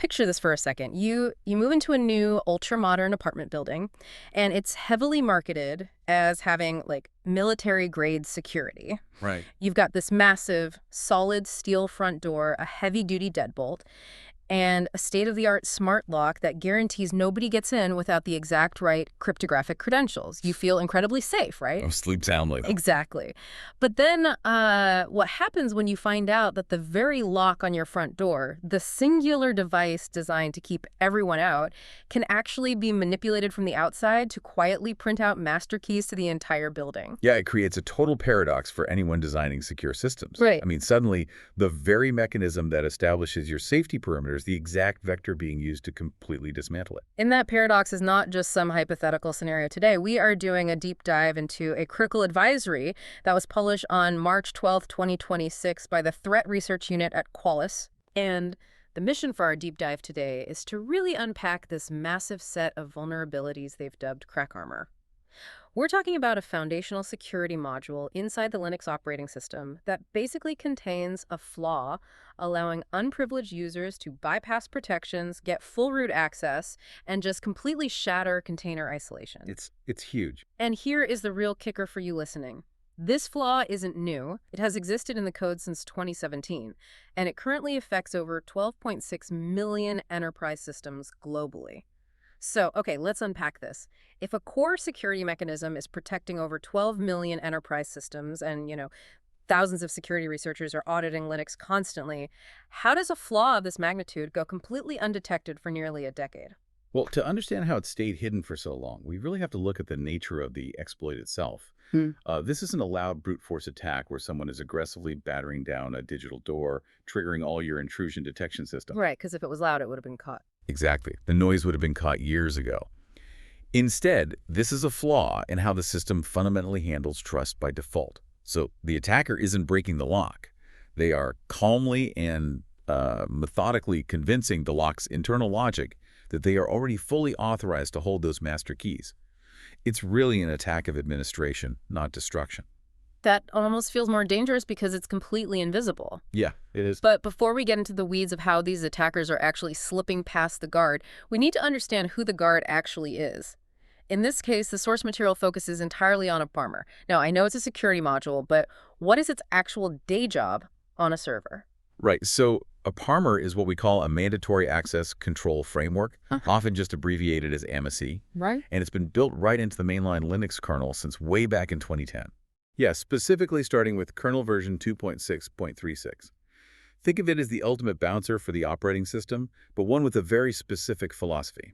picture this for a second. You move into a new ultra-modern apartment building, and it's heavily marketed as having, like, military-grade security. Right. You've got this massive, solid steel front door, a heavy-duty deadbolt, and a state-of-the-art smart lock that guarantees nobody gets in without the exact right cryptographic credentials. You feel incredibly safe, right? Oh, sleep soundly. Exactly. But then what happens when you find out that the very lock on your front door, the singular device designed to keep everyone out, can actually be manipulated from the outside to quietly print out master keys to the entire building? Yeah, it creates a total paradox for anyone designing secure systems. Right. I mean, suddenly, the very mechanism that establishes your safety perimeter is the exact vector being used to completely dismantle it. And that paradox is not just some hypothetical scenario today. We are doing a deep dive into a critical advisory that was published on March 12, 2026 by the Threat Research Unit at Qualys. And the mission for our deep dive today is to really unpack this massive set of vulnerabilities they've dubbed CrackArmor. We're talking about a foundational security module inside the Linux operating system that basically contains a flaw allowing unprivileged users to bypass protections, get full root access, and just completely shatter container isolation. It's huge. And here is the real kicker for you listening. This flaw isn't new. It has existed in the code since 2017, and it currently affects over 12.6 million enterprise systems globally. So, okay, let's unpack this. If a core security mechanism is protecting over 12 million enterprise systems and, thousands of security researchers are auditing Linux constantly, how does a flaw of this magnitude go completely undetected for nearly a decade? Well, to understand how it stayed hidden for so long, we really have to look at the nature of the exploit itself. This isn't a loud brute force attack where someone is aggressively battering down a digital door, triggering all your intrusion detection systems. Right, because if it was loud, it would have been caught. Exactly. The noise would have been caught years ago. Instead, this is a flaw in how the system fundamentally handles trust by default. So the attacker isn't breaking the lock. They are calmly and methodically convincing the lock's internal logic that they are already fully authorized to hold those master keys. It's really an attack of administration, not destruction. That almost feels more dangerous because it's completely invisible. Yeah, it is. But before we get into the weeds of how these attackers are actually slipping past the guard, we need to understand who the guard actually is. In this case, the source material focuses entirely on AppArmor. Now, I know it's a security module, but what is its actual day job on a server? Right. So AppArmor is what we call a mandatory access control framework, often just abbreviated as AMAC. Right. And it's been built right into the mainline Linux kernel since way back in 2010. Yeah, specifically starting with kernel version 2.6.36. Think of it as the ultimate bouncer for the operating system, but one with a very specific philosophy.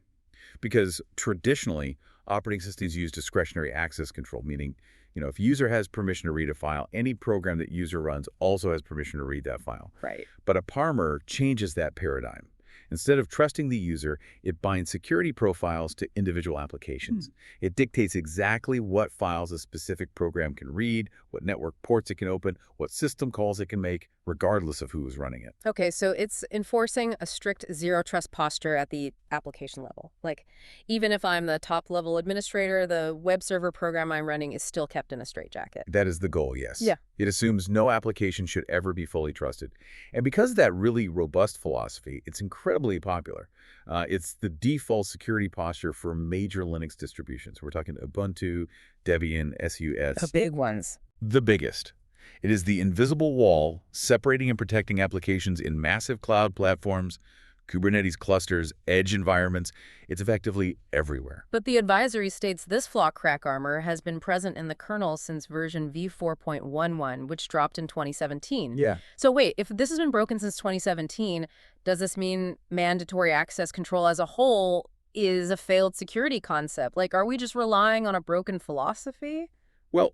Because traditionally, operating systems use discretionary access control, meaning, if user has permission to read a file, any program that user runs also has permission to read that file. Right. But AppArmor changes that paradigm. Instead of trusting the user, it binds security profiles to individual applications. It dictates exactly what files a specific program can read, what network ports it can open, what system calls it can make, regardless of who is running it. Okay, so it's enforcing a strict zero-trust posture at the application level. Like, even if I'm the top-level administrator, the web server program I'm running is still kept in a straitjacket. That is the goal, yes. Yeah. It assumes no application should ever be fully trusted. And because of that really robust philosophy, it's incredibly popular. It's the default security posture for major Linux distributions. We're talking Ubuntu, Debian, SUSE. The big ones. The biggest. It is the invisible wall separating and protecting applications in massive cloud platforms, Kubernetes clusters, edge environments. It's effectively everywhere. But the advisory states this flaw, CrackArmor, has been present in the kernel since version v4.11, which dropped in 2017. Yeah. So wait, if this has been broken since 2017, does this mean mandatory access control as a whole is a failed security concept? Like, are we just relying on a broken philosophy? Well,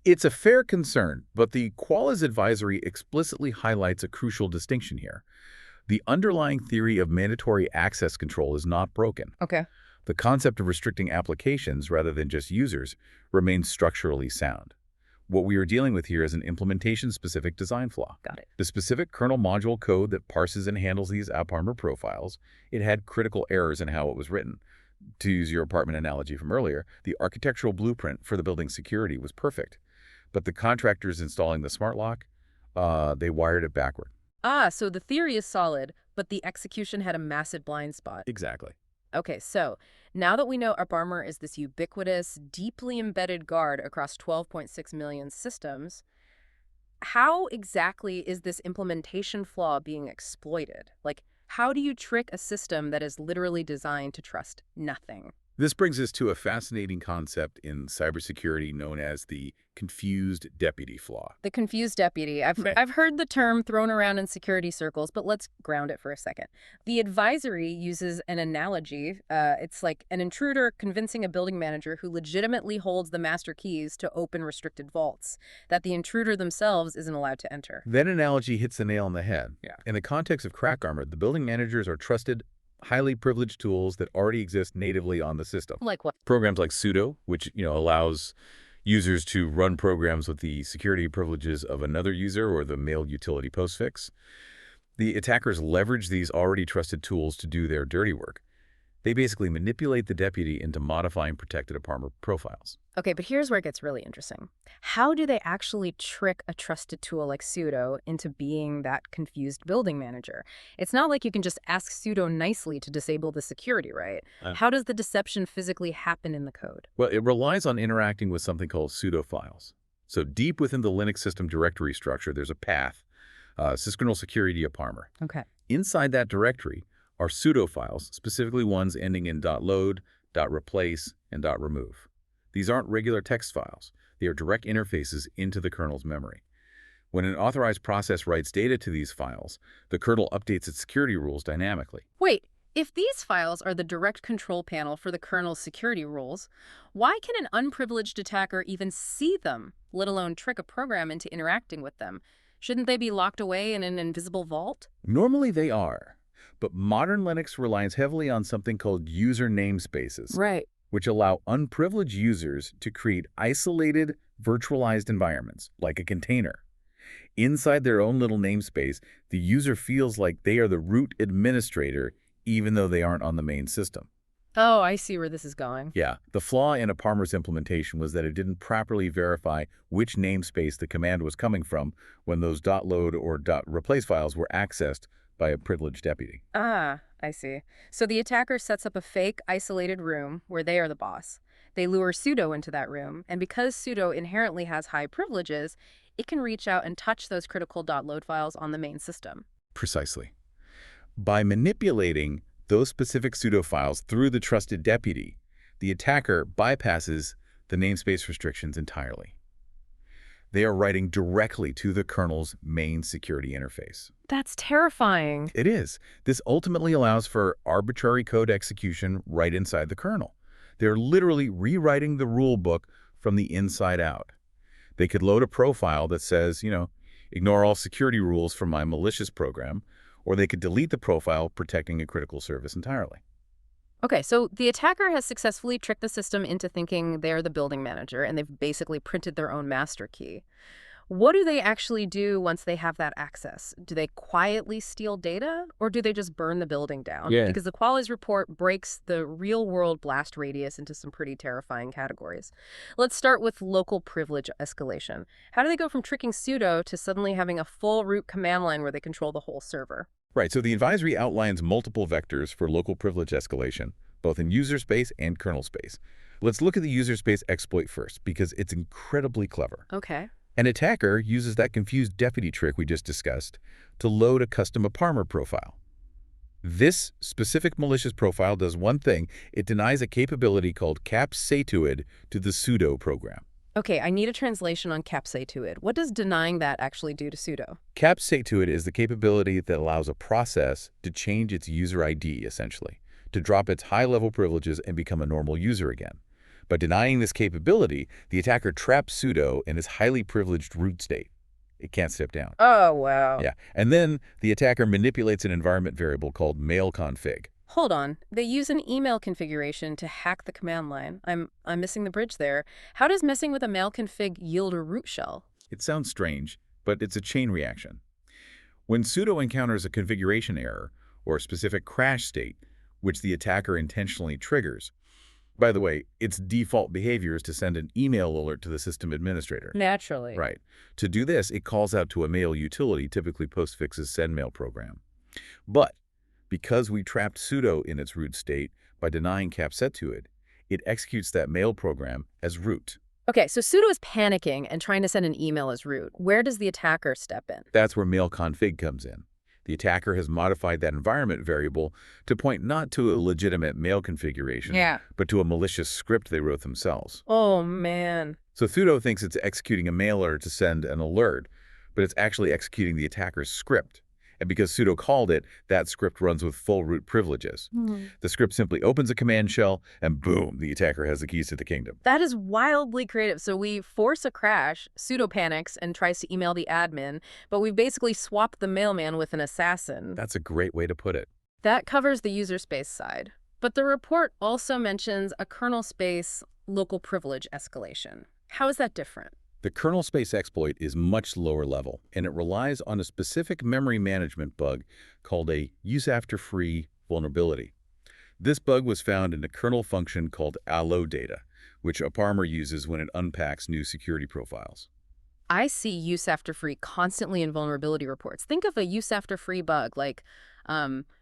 it's a fair concern, but the Qualys advisory explicitly highlights a crucial distinction here. The underlying theory of mandatory access control is not broken. Okay. The concept of restricting applications rather than just users remains structurally sound. What we are dealing with here is an implementation-specific design flaw. Got it. The specific kernel module code that parses and handles these AppArmor profiles, it had critical errors in how it was written. To use your apartment analogy from earlier, the architectural blueprint for the building's security was perfect. But the contractors installing the smart lock, they wired it backward. Ah, so the theory is solid, but the execution had a massive blind spot. Exactly. Okay, so now that we know AppArmor is this ubiquitous, deeply embedded guard across 12.6 million systems, how exactly is this implementation flaw being exploited? Like, how do you trick a system that is literally designed to trust nothing? This brings us to a fascinating concept in cybersecurity known as the confused deputy flaw. The confused deputy. I've heard the term thrown around in security circles, but let's ground it for a second. The advisory uses an analogy. It's like an intruder convincing a building manager who legitimately holds the master keys to open restricted vaults that the intruder themselves isn't allowed to enter. That analogy hits the nail on the head. Yeah. In the context of CrackArmor, the building managers are trusted, highly privileged tools that already exist natively on the system. Like what? Programs like Sudo, which allows users to run programs with the security privileges of another user, or the mail utility Postfix. The attackers leverage these already trusted tools to do their dirty work. They basically manipulate the deputy into modifying protected AppArmor profiles. Okay, but here's where it gets really interesting. How do they actually trick a trusted tool like Sudo into being that confused building manager? It's not like you can just ask Sudo nicely to disable the security, right? How does the deception physically happen in the code? Well, it relies on interacting with something called pseudo files. So deep within the Linux system directory structure, there's a path, syskernel security AppArmor. Okay. Inside that directory are pseudo files, specifically ones ending in .load, .replace, and .remove. These aren't regular text files. They are direct interfaces into the kernel's memory. When an authorized process writes data to these files, the kernel updates its security rules dynamically. Wait, if these files are the direct control panel for the kernel's security rules, why can an unprivileged attacker even see them, let alone trick a program into interacting with them? Shouldn't they be locked away in an invisible vault? Normally they are, but modern Linux relies heavily on something called user namespaces. Right. Which allow unprivileged users to create isolated, virtualized environments, like a container. Inside their own little namespace, the user feels like they are the root administrator, even though they aren't on the main system. Oh, I see where this is going. Yeah, the flaw in AppArmor's implementation was that it didn't properly verify which namespace the command was coming from when those .load or .replace files were accessed by a privileged deputy. Ah, I see. So the attacker sets up a fake, isolated room where they are the boss. They lure Sudo into that room, and because Sudo inherently has high privileges, it can reach out and touch those critical .load files on the main system. Precisely. By manipulating those specific Sudo files through the trusted deputy, the attacker bypasses the namespace restrictions entirely. They are writing directly to the kernel's main security interface. That's terrifying. It is. This ultimately allows for arbitrary code execution right inside the kernel. They're literally rewriting the rule book from the inside out. They could load a profile that says, ignore all security rules from my malicious program, or they could delete the profile protecting a critical service entirely. Okay, so the attacker has successfully tricked the system into thinking they're the building manager, and they've basically printed their own master key. What do they actually do once they have that access? Do they quietly steal data, or do they just burn the building down? Yeah. Because the Qualys report breaks the real-world blast radius into some pretty terrifying categories. Let's start with local privilege escalation. How do they go from tricking Sudo to suddenly having a full root command line where they control the whole server? Right, so the advisory outlines multiple vectors for local privilege escalation, both in user space and kernel space. Let's look at the user space exploit first, because it's incredibly clever. Okay. An attacker uses that confused deputy trick we just discussed to load a custom AppArmor profile. This specific malicious profile does one thing: it denies a capability called capsatuid to the Sudo program. Okay, I need a translation on capsatuid. What does denying that actually do to Sudo? Capsatuid is the capability that allows a process to change its user ID, essentially, to drop its high-level privileges and become a normal user again. By denying this capability, the attacker traps Sudo in his highly privileged root state. It can't step down. Oh, wow. Yeah, and then the attacker manipulates an environment variable called mailconfig. Hold on. They use an email configuration to hack the command line. I'm missing the bridge there. How does messing with a mail config yield a root shell? It sounds strange, but it's a chain reaction. When Sudo encounters a configuration error or a specific crash state, which the attacker intentionally triggers, by the way, its default behavior is to send an email alert to the system administrator. Naturally. Right. To do this, it calls out to a mail utility, typically Postfix's sendmail program. But Because we trapped sudo in its root state by denying capset to it, it executes that mail program as root. Okay, so sudo is panicking and trying to send an email as root. Where does the attacker step in? That's where mail config comes in. The attacker has modified that environment variable to point not to a legitimate mail configuration, but to a malicious script they wrote themselves. Oh, man. So sudo thinks it's executing a mailer to send an alert, but it's actually executing the attacker's script. And because sudo called it, that script runs with full root privileges. The script simply opens a command shell, and boom, the attacker has the keys to the kingdom. That is wildly creative. So we force a crash, sudo panics and tries to email the admin, but we basically swapped the mailman with an assassin. That's a great way to put it. That covers the user space side. But the report also mentions a kernel space local privilege escalation. How is that different? The kernel space exploit is much lower level, and it relies on a specific memory management bug called a use-after-free vulnerability. This bug was found in a kernel function called allo data, which AppArmor uses when it unpacks new security profiles. I see use after free constantly in vulnerability reports. Think of a use after free bug like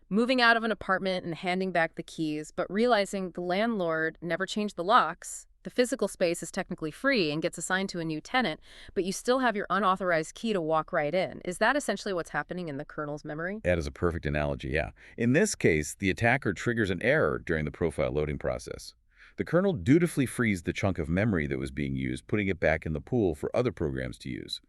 moving out of an apartment and handing back the keys, but realizing the landlord never changed the locks. The physical space is technically free and gets assigned to a new tenant, but you still have your unauthorized key to walk right in. Is that essentially what's happening in the kernel's memory? That is a perfect analogy, yeah. In this case, the attacker triggers an error during the profile loading process. The kernel dutifully frees the chunk of memory that was being used, putting it back in the pool for other programs to use.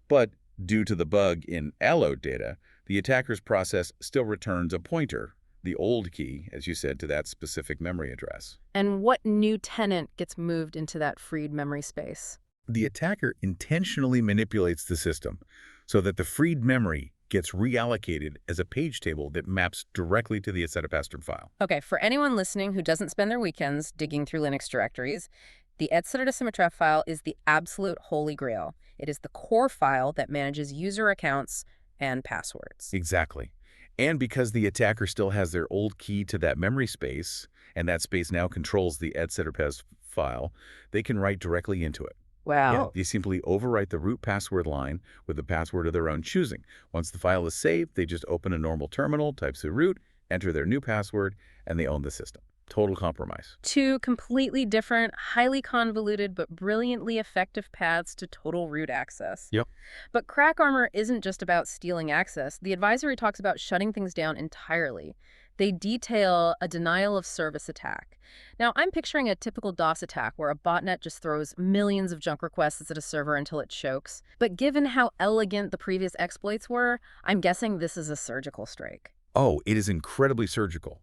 But due to the bug in allo data, the attacker's process still returns a pointer, the old key, as you said, to that specific memory address. And what new tenant gets moved into that freed memory space? The attacker intentionally manipulates the system so that the freed memory gets reallocated as a page table that maps directly to the etc_password file. Okay, for anyone listening who doesn't spend their weekends digging through Linux directories, the etc_password file is the absolute holy grail. It is the core file that manages user accounts and passwords. Exactly. And because the attacker still has their old key to that memory space, and that space now controls the etc_password file, they can write directly into it. Wow. Yeah, they simply overwrite the root password line with a password of their own choosing. Once the file is saved, they just open a normal terminal, type sudo root, enter their new password, and they own the system. Total compromise. Two completely different, highly convoluted, but brilliantly effective paths to total root access. Yep. But CrackArmor isn't just about stealing access. The advisory talks about shutting things down entirely. They detail a denial of service attack. Now, I'm picturing a typical DOS attack where a botnet just throws millions of junk requests at a server until it chokes. But given how elegant the previous exploits were, I'm guessing this is a surgical strike. Oh, it is incredibly surgical.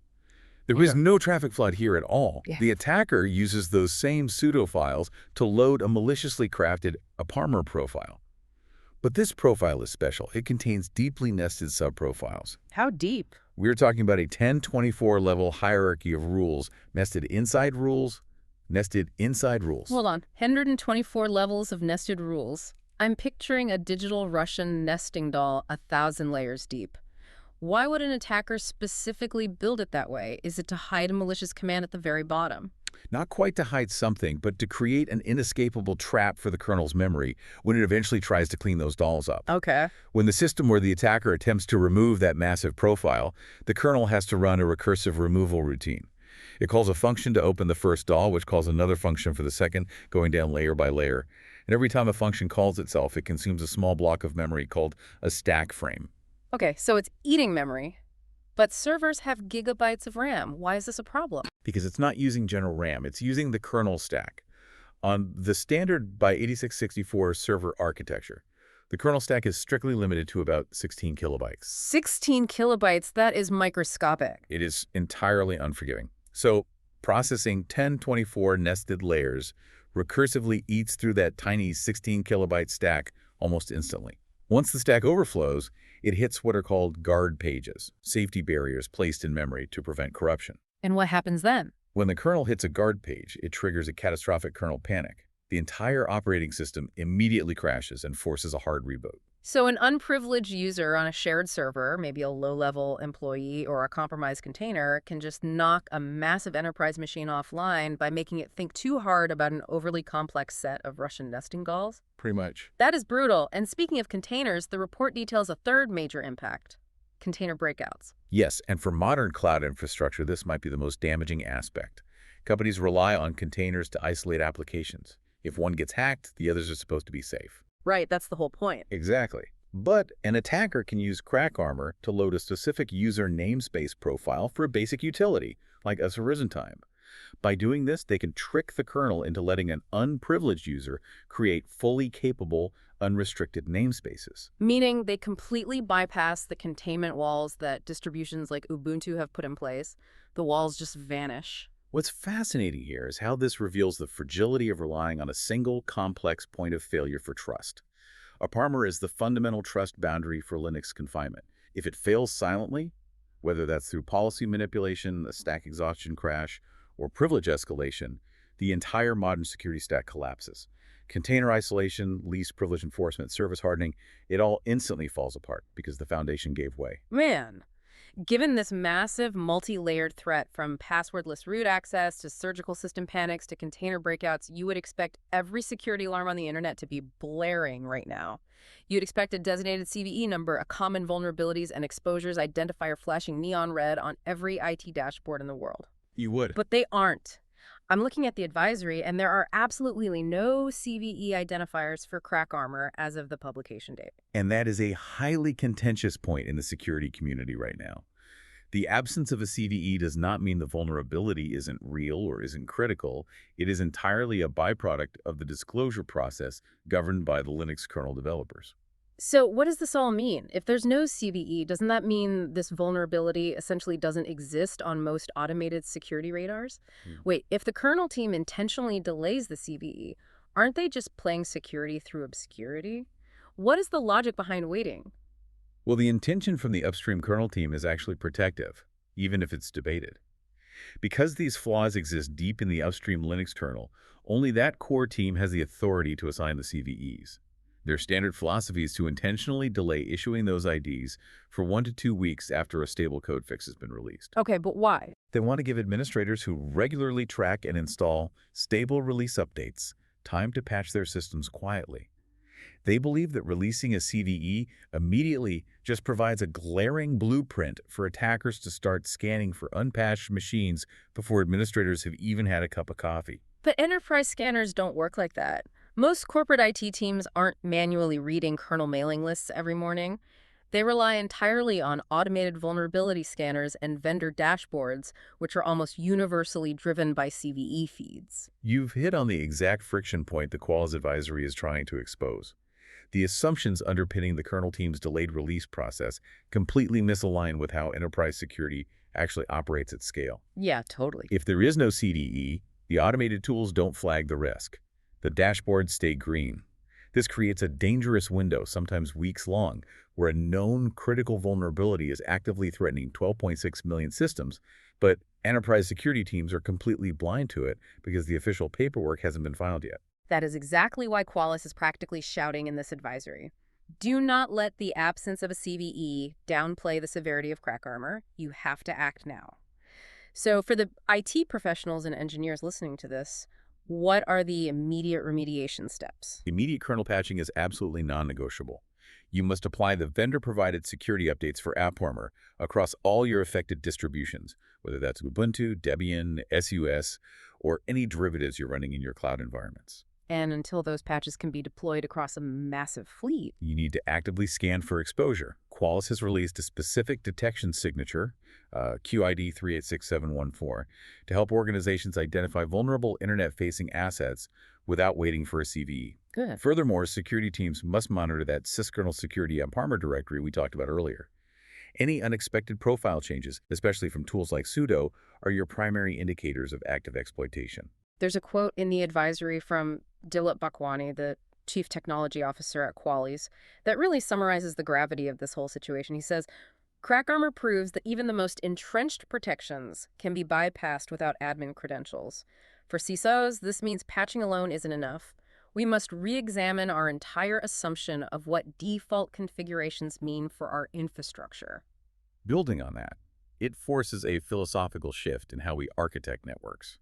There is no traffic flood here at all. Yeah. The attacker uses those same sudo files to load a maliciously crafted AppArmor profile. But this profile is special. It contains deeply nested subprofiles. How deep? We're talking about a 1024 level hierarchy of rules, nested inside rules. Hold on. 124 levels of nested rules. I'm picturing a digital Russian nesting doll 1,000 layers deep. Why would an attacker specifically build it that way? Is it to hide a malicious command at the very bottom? Not quite to hide something, but to create an inescapable trap for the kernel's memory when it eventually tries to clean those dolls up. Okay. When the system where the attacker attempts to remove that massive profile, the kernel has to run a recursive removal routine. It calls a function to open the first doll, which calls another function for the second, going down layer by layer. And every time a function calls itself, it consumes a small block of memory called a stack frame. Okay, so it's eating memory. But servers have gigabytes of RAM. Why is this a problem? Because it's not using general RAM, it's using the kernel stack. On the standard by 8664 server architecture, the kernel stack is strictly limited to about 16 kilobytes. 16 kilobytes, that is microscopic. It is entirely unforgiving. So processing 1024 nested layers recursively eats through that tiny 16 kilobyte stack almost instantly. Once the stack overflows, it hits what are called guard pages, safety barriers placed in memory to prevent corruption. And what happens then? When the kernel hits a guard page, it triggers a catastrophic kernel panic. The entire operating system immediately crashes and forces a hard reboot. So an unprivileged user on a shared server, maybe a low-level employee or a compromised container, can just knock a massive enterprise machine offline by making it think too hard about an overly complex set of Russian nesting dolls? Pretty much. That is brutal. And speaking of containers, the report details a third major impact: container breakouts. Yes, and for modern cloud infrastructure, this might be the most damaging aspect. Companies rely on containers to isolate applications. If one gets hacked, the others are supposed to be safe. Right, that's the whole point. Exactly. But an attacker can use CrackArmor to load a specific user namespace profile for a basic utility, like a arisen time. By doing this, they can trick the kernel into letting an unprivileged user create fully capable, unrestricted namespaces. Meaning they completely bypass the containment walls that distributions like Ubuntu have put in place. The walls just vanish. What's fascinating here is how this reveals the fragility of relying on a single, complex point of failure for trust. AppArmor is the fundamental trust boundary for Linux confinement. If it fails silently, whether that's through policy manipulation, a stack exhaustion crash, or privilege escalation, the entire modern security stack collapses. Container isolation, least privilege enforcement, service hardening, it all instantly falls apart because the foundation gave way. Man, given this massive multi-layered threat from passwordless root access to surgical system panics to container breakouts, you would expect every security alarm on the internet to be blaring right now. You'd expect a designated CVE number, a common vulnerabilities and exposures identifier flashing neon red on every IT dashboard in the world. You would. But they aren't. I'm looking at the advisory, and there are absolutely no CVE identifiers for CrackArmor as of the publication date. And that is a highly contentious point in the security community right now. The absence of a CVE does not mean the vulnerability isn't real or isn't critical. It is entirely a byproduct of the disclosure process governed by the Linux kernel developers. So what does this all mean? If there's no CVE, doesn't that mean this vulnerability essentially doesn't exist on most automated security radars? Wait, if the kernel team intentionally delays the CVE, aren't they just playing security through obscurity? What is the logic behind waiting? Well, the intention from the upstream kernel team is actually protective, even if it's debated. Because these flaws exist deep in the upstream Linux kernel, only that core team has the authority to assign the CVEs. Their standard philosophy is to intentionally delay issuing those IDs for 1 to 2 weeks after a stable code fix has been released. Okay, but why? They want to give administrators who regularly track and install stable release updates time to patch their systems quietly. They believe that releasing a CVE immediately just provides a glaring blueprint for attackers to start scanning for unpatched machines before administrators have even had a cup of coffee. But enterprise scanners don't work like that. Most corporate IT teams aren't manually reading kernel mailing lists every morning. They rely entirely on automated vulnerability scanners and vendor dashboards, which are almost universally driven by CVE feeds. You've hit on the exact friction point the Qualys advisory is trying to expose. The assumptions underpinning the kernel team's delayed release process completely misalign with how enterprise security actually operates at scale. Yeah, totally. If there is no CVE, the automated tools don't flag the risk. The dashboards stay green. This creates a dangerous window, sometimes weeks long, where a known critical vulnerability is actively threatening 12.6 million systems, but enterprise security teams are completely blind to it because the official paperwork hasn't been filed yet. That is exactly why Qualys is practically shouting in this advisory. Do not let the absence of a CVE downplay the severity of CrackArmor. You have to act now. So for the IT professionals and engineers listening to this, what are the immediate remediation steps? Immediate kernel patching is absolutely non-negotiable. You must apply the vendor-provided security updates for AppArmor across all your affected distributions, whether that's Ubuntu, Debian, SUSE, or any derivatives you're running in your cloud environments. And until those patches can be deployed across a massive fleet, You need to actively scan for exposure. Qualys has released a specific detection signature, QID 386714, to help organizations identify vulnerable internet-facing assets without waiting for a CVE. good. Furthermore, security teams must monitor that syskernel security AppArmor directory we talked about earlier. Any unexpected profile changes, especially from tools like Sudo, are your primary indicators of active exploitation. There's a quote in the advisory from Dilip Bhagwani, the chief technology officer at Qualys, that really summarizes the gravity of this whole situation. He says, CrackArmor proves that even the most entrenched protections can be bypassed without admin credentials. For CISOs, this means patching alone isn't enough. We must re-examine our entire assumption of what default configurations mean for our infrastructure. Building on that, it forces a philosophical shift in how we architect networks.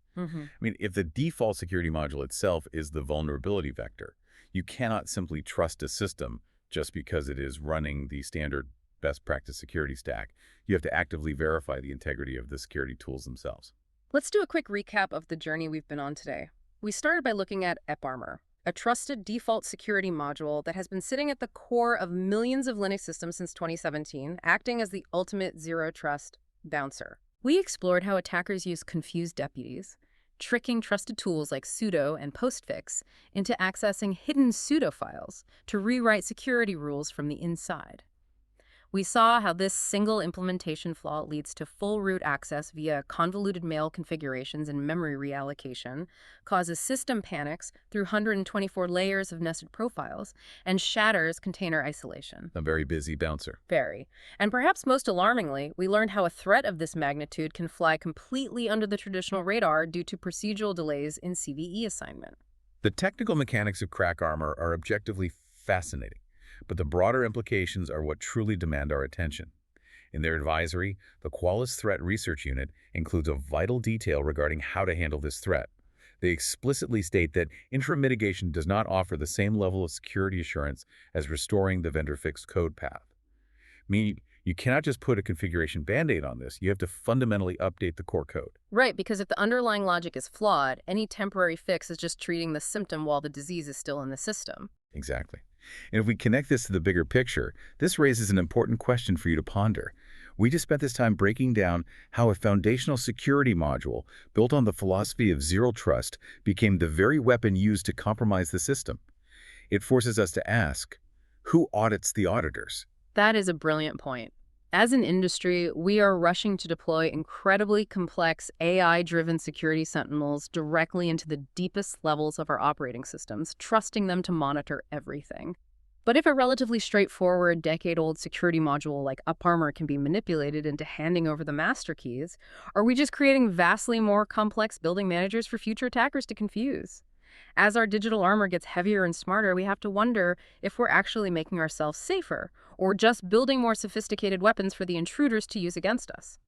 If the default security module itself is the vulnerability vector, you cannot simply trust a system just because it is running the standard best practice security stack, you have to actively verify the integrity of the security tools themselves. Let's do a quick recap of the journey we've been on today. We started by looking at AppArmor, a trusted default security module that has been sitting at the core of millions of Linux systems since 2017, acting as the ultimate zero-trust bouncer. We explored how attackers use confused deputies, tricking trusted tools like Sudo and Postfix into accessing hidden pseudo files to rewrite security rules from the inside. We saw how this single implementation flaw leads to full root access via convoluted mail configurations and memory reallocation, causes system panics through 124 layers of nested profiles, and shatters container isolation. A very busy bouncer. Very. And perhaps most alarmingly, we learned how a threat of this magnitude can fly completely under the traditional radar due to procedural delays in CVE assignment. The technical mechanics of CrackArmor are objectively fascinating, but the broader implications are what truly demand our attention. In their advisory, the Qualys Threat Research Unit includes a vital detail regarding how to handle this threat. They explicitly state that interim mitigation does not offer the same level of security assurance as restoring the vendor-fixed code path. Meaning, you cannot just put a configuration band-aid on this. You have to fundamentally update the core code. Right, because if the underlying logic is flawed, any temporary fix is just treating the symptom while the disease is still in the system. Exactly. And if we connect this to the bigger picture, this raises an important question for you to ponder. We just spent this time breaking down how a foundational security module built on the philosophy of zero trust became the very weapon used to compromise the system. It forces us to ask, who audits the auditors? That is a brilliant point. As an industry, we are rushing to deploy incredibly complex AI-driven security sentinels directly into the deepest levels of our operating systems, trusting them to monitor everything. But if a relatively straightforward, decade-old security module like AppArmor can be manipulated into handing over the master keys, are we just creating vastly more complex building managers for future attackers to confuse? As our digital armor gets heavier and smarter, we have to wonder if we're actually making ourselves safer, or just building more sophisticated weapons for the intruders to use against us.